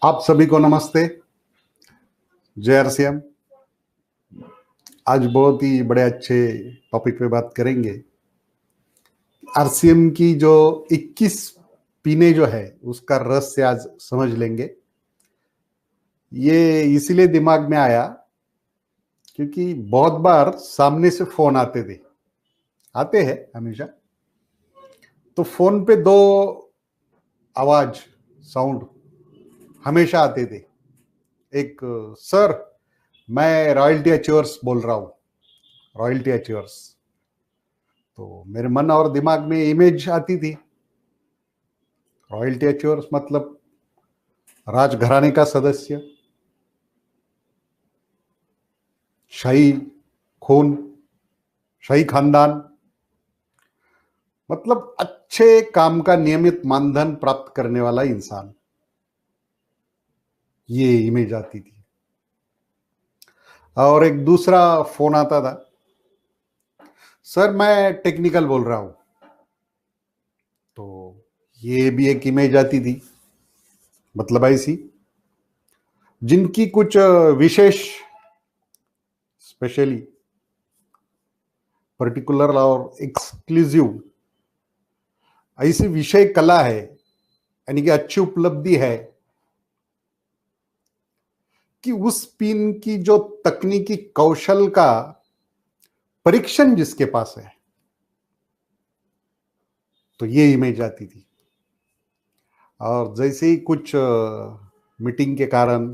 आप सभी को नमस्ते। जय आरसीएम। आज बहुत ही बड़े अच्छे टॉपिक पे बात करेंगे। आरसीएम की जो 21 पीने जो है उसका रहस्य आज समझ लेंगे। ये इसीलिए दिमाग में आया क्योंकि बहुत बार सामने से फोन आते हैं हमेशा। तो फोन पे दो आवाज साउंड हमेशा आते थे। एक, सर मैं रॉयल्टी अचीवर्स बोल रहा हूँ, रॉयल्टी अचीवर्स। तो मेरे मन और दिमाग में इमेज आती थी, रॉयल्टी अचीवर्स मतलब राजघराने का सदस्य, शाही खून, शाही खानदान, मतलब अच्छे काम का नियमित मानधन प्राप्त करने वाला इंसान। ये इमेज आती थी। और एक दूसरा फोन आता था, सर मैं टेक्निकल बोल रहा हूं। तो ये भी एक इमेज आती थी, मतलब ऐसी जिनकी कुछ विशेष, स्पेशली पर्टिकुलर और एक्सक्लूसिव ऐसी विषय कला है, यानी कि अच्छी उपलब्धि है कि उस पिन की जो तकनीकी कौशल का परीक्षण जिसके पास है, तो ये इमेज आती थी। और जैसे ही कुछ मीटिंग के कारण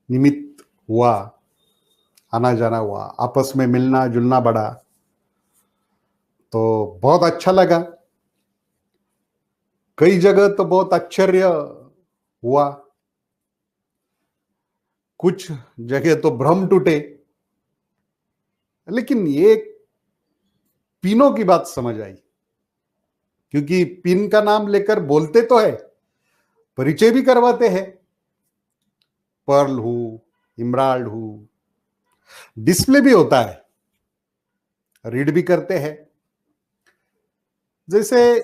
निमित्त हुआ, आना जाना हुआ, आपस में मिलना जुलना बढ़ा, तो बहुत अच्छा लगा। कई जगह तो बहुत आश्चर्य हुआ, कुछ जगह तो भ्रम टूटे। लेकिन ये पिनों की बात समझ आई, क्योंकि पिन का नाम लेकर बोलते तो है, परिचय भी करवाते हैं। पर्ल हूं, इमराल्ड हूं, डिस्प्ले भी होता है, रीड भी करते हैं। जैसे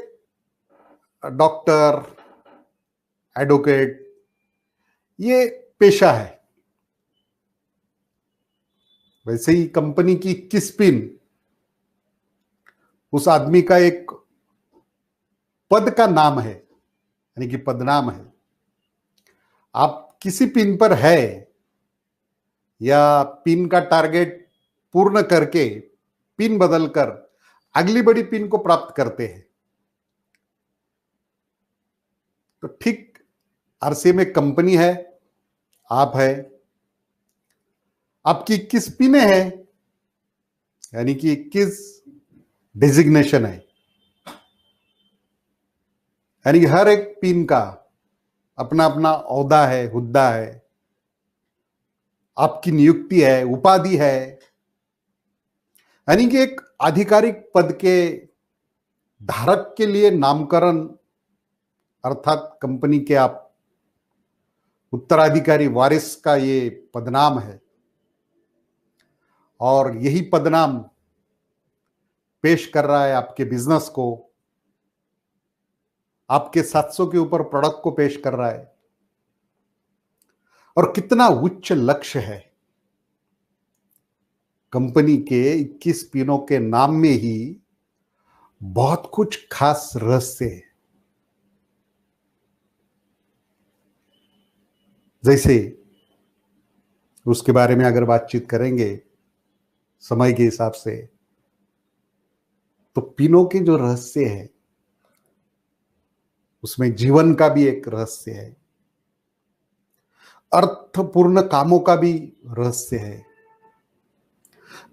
डॉक्टर, एडवोकेट, ये पेशा है, वैसे ही कंपनी की 21 पिन उस आदमी का एक पद का नाम है, यानी कि पदनाम है। आप किसी पिन पर है या पिन का टारगेट पूर्ण करके पिन बदलकर अगली बड़ी पिन को प्राप्त करते हैं। तो ठीक आरसीएम एक कंपनी है, आप है, आपकी 21 पिने हैं, यानी कि 21 डेजिग्नेशन है, यानी कि हर एक पिन का अपना अपना ओहदा है, हुद्दा है, आपकी नियुक्ति है, उपाधि है, यानी कि एक आधिकारिक पद के धारक के लिए नामकरण, अर्थात कंपनी के आप उत्तराधिकारी वारिस का ये पदनाम है। और यही पदनाम पेश कर रहा है आपके बिजनेस को, आपके 700 के ऊपर प्रोडक्ट को पेश कर रहा है। और कितना उच्च लक्ष्य है, कंपनी के 21 पिनों के नाम में ही बहुत कुछ खास रहस्य है। जैसे उसके बारे में अगर बातचीत करेंगे समय के हिसाब से, तो पिनों के जो रहस्य है उसमें जीवन का भी एक रहस्य है, अर्थपूर्ण कामों का भी रहस्य है,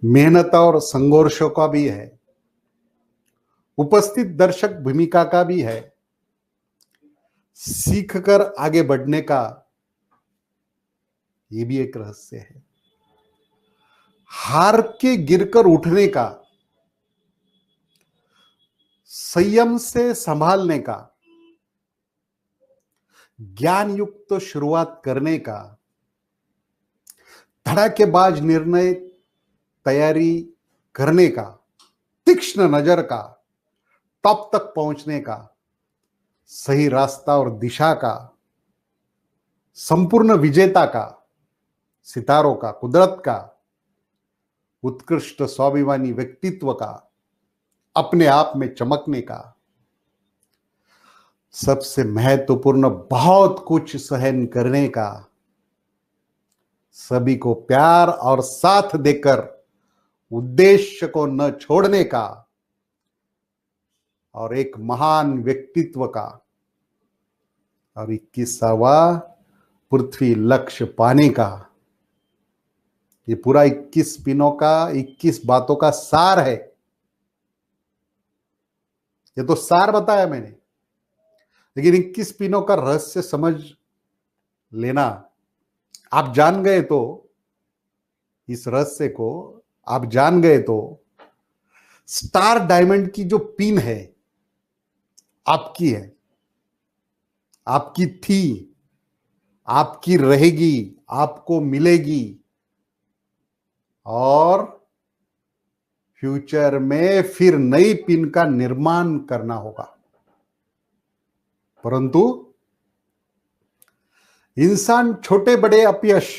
मेहनत और संघर्षों का भी है, उपस्थित दर्शक भूमिका का भी है, सीख कर आगे बढ़ने का ये भी एक रहस्य है, हार के गिरकर उठने का, संयम से संभालने का, ज्ञान युक्त शुरुआत करने का, धड़ाकेबाज निर्णय तैयारी करने का, तीक्ष्ण नजर का, टॉप तक पहुंचने का, सही रास्ता और दिशा का, संपूर्ण विजेता का, सितारों का, कुदरत का, उत्कृष्ट स्वाभिमानी व्यक्तित्व का, अपने आप में चमकने का, सबसे महत्वपूर्ण बहुत कुछ सहन करने का, सभी को प्यार और साथ देकर उद्देश्य को न छोड़ने का, और एक महान व्यक्तित्व का, और 21वां पृथ्वी लक्ष्य पाने का। ये पूरा 21 पिनों का, 21 बातों का सार है। ये तो सार बताया मैंने, लेकिन 21 पिनों का रहस्य समझ लेना, आप जान गए तो, इस रहस्य को आप जान गए तो स्टार डायमंड की जो पिन है आपकी है, आपकी थी, आपकी रहेगी, आपको मिलेगी, और फ्यूचर में फिर नई पिन का निर्माण करना होगा। परंतु इंसान छोटे बड़े अपयश,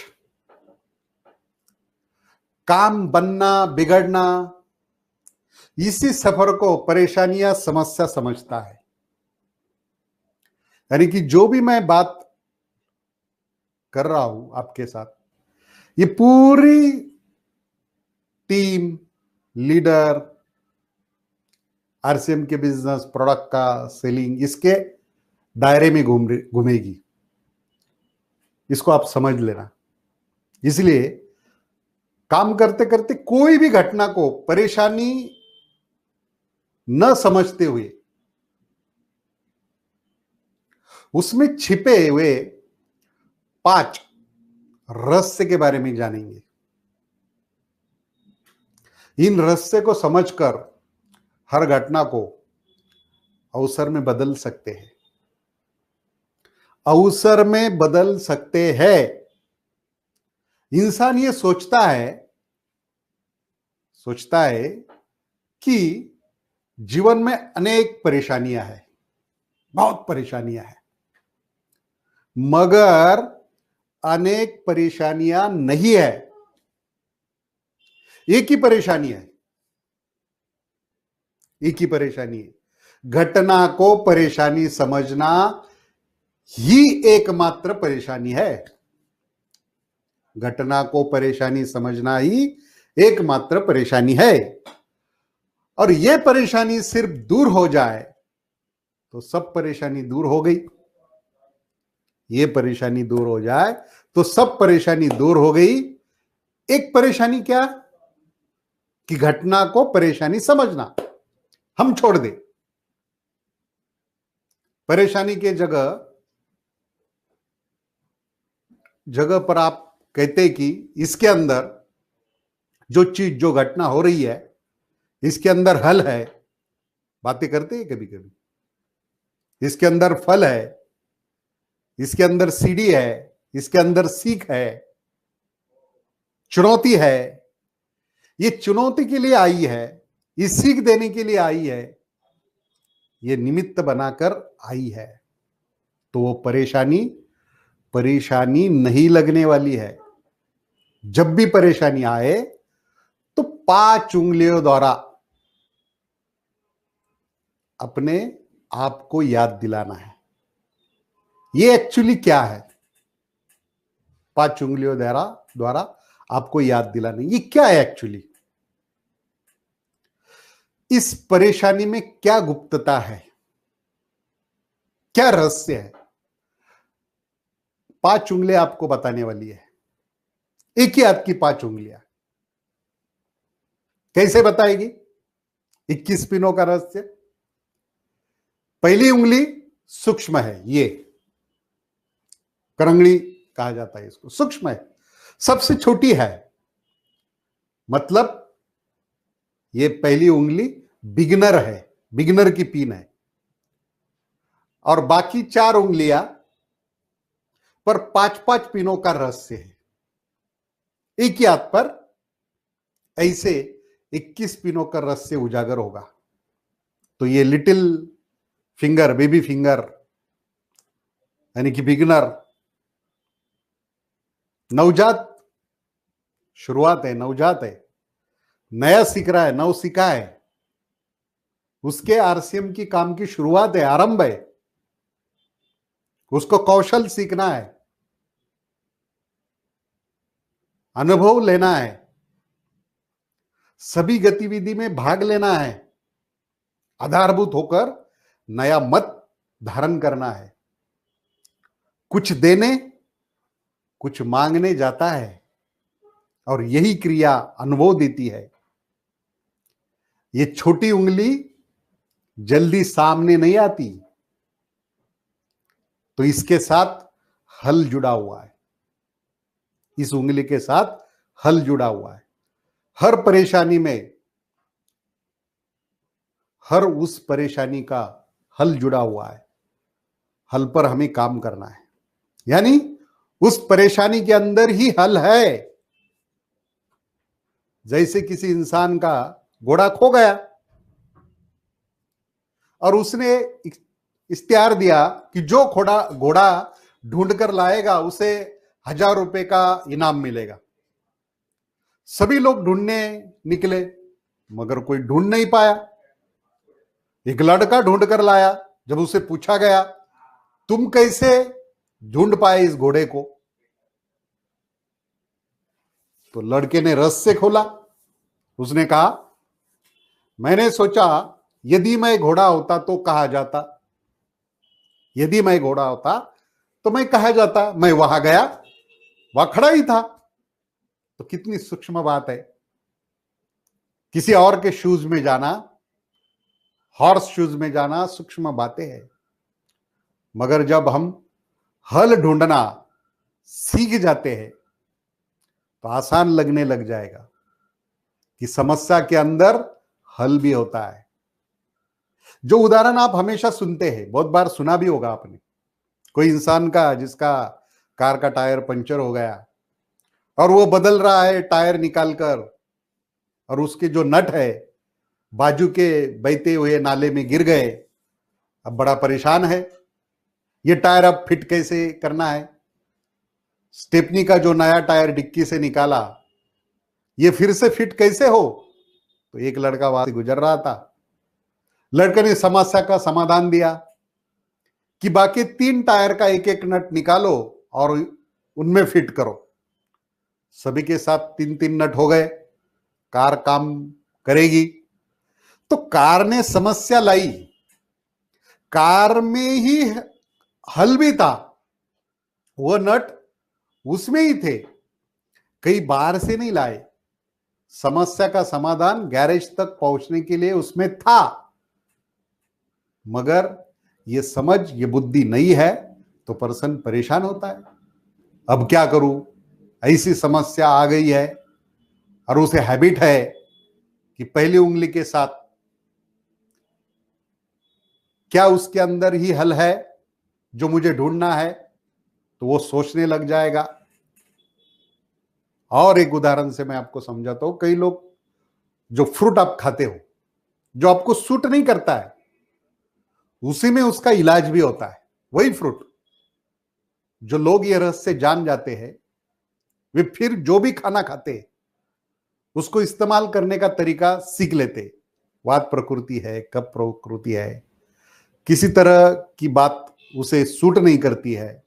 काम बनना बिगड़ना, इसी सफर को परेशानियां समस्या समझता है। यानी कि जो भी मैं बात कर रहा हूं आपके साथ, ये पूरी टीम, लीडर, आरसीएम के बिजनेस, प्रोडक्ट का सेलिंग, इसके दायरे में घूमेगी। इसको आप समझ लेना। इसलिए काम करते करते कोई भी घटना को परेशानी न समझते हुए उसमें छिपे हुए 5 रहस्य के बारे में जानेंगे। इन रहस्य को समझकर हर घटना को अवसर में बदल सकते हैं, अवसर में बदल सकते हैं। इंसान ये सोचता है कि जीवन में अनेक परेशानियां हैं, बहुत परेशानियां हैं, मगर अनेक परेशानियां नहीं है, एक ही परेशानी है, एक ही परेशानी है। घटना को परेशानी समझना ही एकमात्र परेशानी है। घटना को परेशानी समझना ही एकमात्र परेशानी है। और यह परेशानी सिर्फ दूर हो जाए तो सब परेशानी दूर हो गई। ये परेशानी दूर हो जाए तो सब परेशानी दूर हो गई। एक परेशानी क्या कि घटना को परेशानी समझना हम छोड़ दें। परेशानी के जगह पर आप कहते कि इसके अंदर जो चीज, जो घटना हो रही है, इसके अंदर हल है। बातें करते हैं कभी कभी। इसके अंदर फल है, इसके अंदर सीढ़ी है, इसके अंदर सीख है, चुनौती है। ये चुनौती के लिए आई है, ये सीख देने के लिए आई है, ये निमित्त बनाकर आई है। तो वो परेशानी नहीं लगने वाली है। जब भी परेशानी आए तो 5 उंगलियों द्वारा अपने आप को याद दिलाना है। ये एक्चुअली क्या है? 5 उंगलियों द्वारा आपको याद दिलाना, ये क्या है एक्चुअली? इस परेशानी में क्या गुप्तता है, क्या रहस्य है? 5 उंगलियां आपको बताने वाली है। एक ही हाथ की 5 उंगलियां कैसे बताएगी 21 पिनों का रहस्य? पहली उंगली सूक्ष्म है, ये करंगड़ी कहा जाता है, इसको सूक्ष्म है, सबसे छोटी है। मतलब ये पहली उंगली बिगिनर है, बिगिनर की पिन है। और बाकी 4 उंगलियां पर 5-5 पिनों का रहस्य है। एक ही हाथ पर ऐसे 21 पिनों का रहस्य उजागर होगा। तो ये लिटिल फिंगर, बेबी फिंगर, यानी कि बिगिनर, नवजात शुरुआत है, नवजात है, नया सीख रहा है, नव सीखा है, उसके आरसीएम की काम की शुरुआत है, आरंभ है, उसको कौशल सीखना है, अनुभव लेना है, सभी गतिविधि में भाग लेना है, आधारभूत होकर नया मत धारण करना है, कुछ देने कुछ मांगने जाता है और यही क्रिया अनुभव देती है। ये छोटी उंगली जल्दी सामने नहीं आती, तो इसके साथ हल जुड़ा हुआ है, इस उंगली के साथ हल जुड़ा हुआ है। हर परेशानी में हर उस परेशानी का हल जुड़ा हुआ है, हल पर हमें काम करना है, यानी उस परेशानी के अंदर ही हल है। जैसे किसी इंसान का घोड़ा खो गया और उसने इख्तियार दिया कि जो घोड़ा ढूंढ कर लाएगा उसे 1000 रुपए का इनाम मिलेगा। सभी लोग ढूंढने निकले मगर कोई ढूंढ नहीं पाया। एक लड़का ढूंढ कर लाया। जब उसे पूछा गया तुम कैसे ढूंढ पाए इस घोड़े को, तो लड़के ने रस से खोला। उसने कहा मैंने सोचा यदि मैं घोड़ा होता तो कहा जाता, यदि मैं घोड़ा होता तो मैं कहा जाता। मैं वहां गया, वहां खड़ा ही था। तो कितनी सूक्ष्म बात है। किसी और के शूज में जाना, हॉर्स शूज में जाना सूक्ष्म बातें हैं, मगर जब हम हल ढूंढना सीख जाते हैं तो आसान लगने लग जाएगा कि समस्या के अंदर हल भी होता है। जो उदाहरण आप हमेशा सुनते हैं, बहुत बार सुना भी होगा आपने, कोई इंसान का जिसका कार का टायर पंचर हो गया और वो बदल रहा है टायर निकालकर, और उसके जो नट है बाजू के बहते हुए नाले में गिर गए। अब बड़ा परेशान है, ये टायर अब फिट कैसे करना है। स्टेपनी का जो नया टायर डिक्की से निकाला, ये फिर से फिट कैसे हो। तो एक लड़का वहां से गुजर रहा था। लड़के ने समस्या का समाधान दिया कि बाकी 3 टायर का एक एक नट निकालो और उनमें फिट करो। सभी के साथ 3-3 नट हो गए, कार काम करेगी। तो कार ने समस्या लाई, कार में ही हल भी था, वो नट उसमें ही थे, कई बाहर से नहीं लाए। समस्या का समाधान गैरेज तक पहुंचने के लिए उसमें था, मगर ये समझ, ये बुद्धि नहीं है तो पर्सन परेशान होता है। अब क्या करूं, ऐसी समस्या आ गई है और उसे हैबिट है कि पहली उंगली के साथ क्या उसके अंदर ही हल है जो मुझे ढूंढना है, तो वो सोचने लग जाएगा। और एक उदाहरण से मैं आपको समझाता हूं। कई लोग जो फ्रूट आप खाते हो, जो आपको सूट नहीं करता है, उसी में उसका इलाज भी होता है। वही फ्रूट, जो लोग ये रहस्य जान जाते हैं, वे फिर जो भी खाना खाते हैं उसको इस्तेमाल करने का तरीका सीख लेते हैं। वात प्रकृति है, कफ प्रकृति है, किसी तरह की बात उसे सूट नहीं करती है।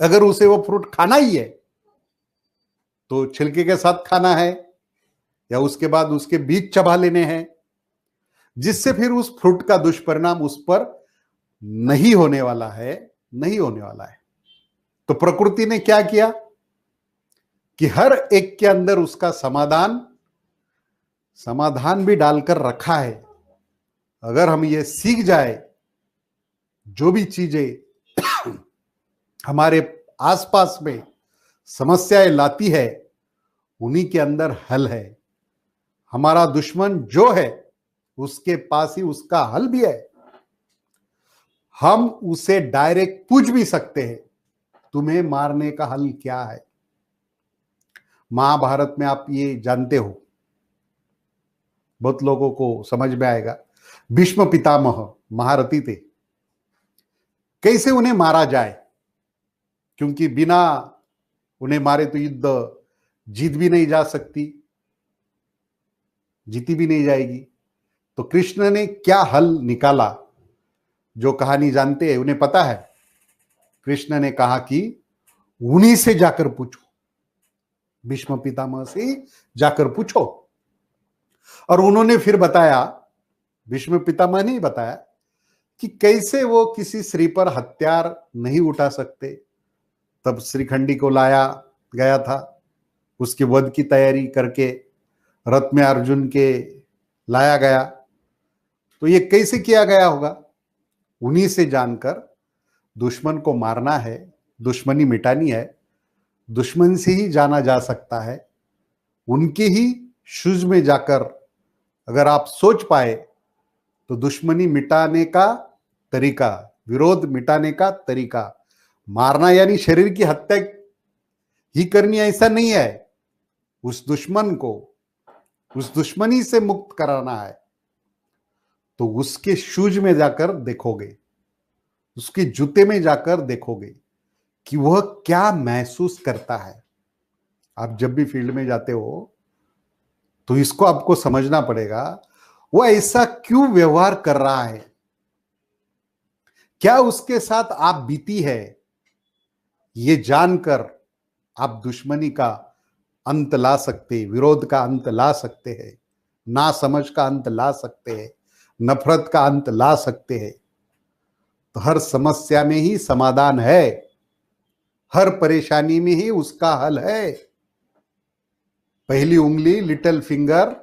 अगर उसे वो फ्रूट खाना ही है तो छिलके के साथ खाना है या उसके बाद उसके बीज चबा लेने हैं, जिससे फिर उस फ्रूट का दुष्परिणाम उस पर नहीं होने वाला है, नहीं होने वाला है। तो प्रकृति ने क्या किया कि हर एक के अंदर उसका समाधान भी डालकर रखा है। अगर हम ये सीख जाए, जो भी चीजें हमारे आसपास में समस्याएं लाती है उन्हीं के अंदर हल है। हमारा दुश्मन जो है उसके पास ही उसका हल भी है। हम उसे डायरेक्ट पूछ भी सकते हैं, तुम्हें मारने का हल क्या है। महाभारत में आप ये जानते हो, बहुत लोगों को समझ में आएगा। भीष्म पितामह महारथी थे, कैसे उन्हें मारा जाए, क्योंकि बिना उन्हें मारे तो युद्ध जीत भी नहीं जा सकती, जीती भी नहीं जाएगी। तो कृष्ण ने क्या हल निकाला, जो कहानी जानते हैं उन्हें पता है। कृष्ण ने कहा कि उन्हीं से जाकर पूछो, भीष्म पितामह से जाकर पूछो। और उन्होंने फिर बताया, भीष्म पितामह ने बताया कि कैसे वो किसी स्त्री पर हथियार नहीं उठा सकते। तब श्रीखंडी को लाया गया था, उसके वध की तैयारी करके रथ में अर्जुन के लाया गया। तो ये कैसे किया गया होगा, उन्हीं से जानकर दुश्मन को मारना है, दुश्मनी मिटानी है, दुश्मन से ही जाना जा सकता है। उनके ही शूज में जाकर अगर आप सोच पाए तो दुश्मनी मिटाने का तरीका, विरोध मिटाने का तरीका, मारना यानी शरीर की हत्या ही करनी ऐसा नहीं है। उस दुश्मन को उस दुश्मनी से मुक्त कराना है। तो उसके शूज में जाकर देखोगे, उसके जूते में जाकर देखोगे कि वह क्या महसूस करता है। आप जब भी फील्ड में जाते हो तो इसको आपको समझना पड़ेगा, वो ऐसा क्यों व्यवहार कर रहा है, क्या उसके साथ आप बीती है। ये जानकर आप दुश्मनी का अंत ला सकते, विरोध का अंत ला सकते हैं, नासमझ का अंत ला सकते हैं, नफरत का अंत ला सकते हैं। तो हर समस्या में ही समाधान है, हर परेशानी में ही उसका हल है। पहली उंगली लिटिल फिंगर,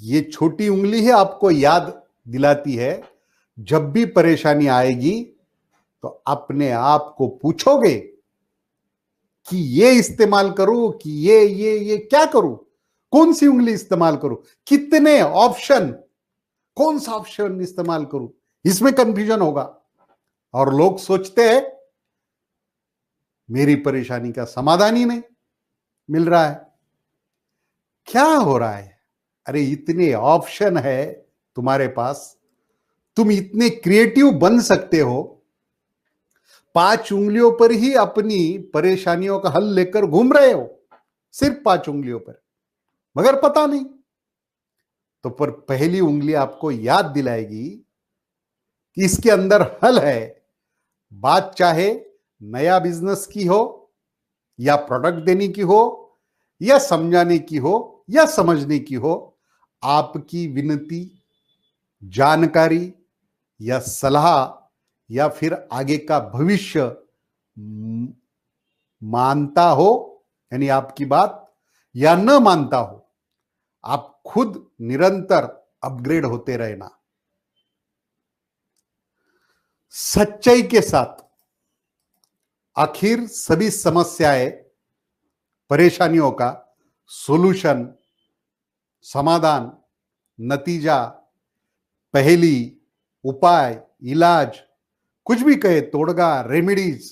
ये छोटी उंगली है, आपको याद दिलाती है जब भी परेशानी आएगी तो अपने आप को पूछोगे कि ये इस्तेमाल करूं कि ये क्या करूं, कौन सी उंगली इस्तेमाल करूं, कितने ऑप्शन, कौन सा ऑप्शन इस्तेमाल करूं, इसमें कंफ्यूजन होगा। और लोग सोचते हैं मेरी परेशानी का समाधान ही नहीं मिल रहा है, क्या हो रहा है। अरे इतने ऑप्शन है तुम्हारे पास, तुम इतने क्रिएटिव बन सकते हो। 5 उंगलियों पर ही अपनी परेशानियों का हल लेकर घूम रहे हो, सिर्फ 5 उंगलियों पर, मगर पता नहीं। तो पर पहली उंगली आपको याद दिलाएगी कि इसके अंदर हल है। बात चाहे नया बिजनेस की हो, या प्रोडक्ट देने की हो, या समझाने की हो, या समझने की हो, आपकी विनती, जानकारी या सलाह या फिर आगे का भविष्य मानता हो, यानी आपकी बात, या न मानता हो, आप खुद निरंतर अपग्रेड होते रहना। सच्चाई के साथ आखिर सभी समस्याएं, परेशानियों का सॉल्यूशन, समाधान, नतीजा, पहेली, उपाय, इलाज, कुछ भी कहे, तोड़गा, रेमेडीज,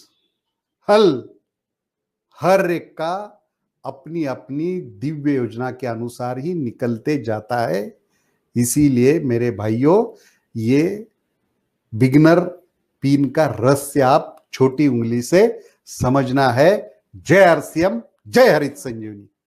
हल, हर एक का अपनी अपनी दिव्य योजना के अनुसार ही निकलते जाता है। इसीलिए मेरे भाइयों, ये बिगिनर पिन का रहस्य आप छोटी उंगली से समझना है। जय आरसीएम, जय हरित संजीवनी।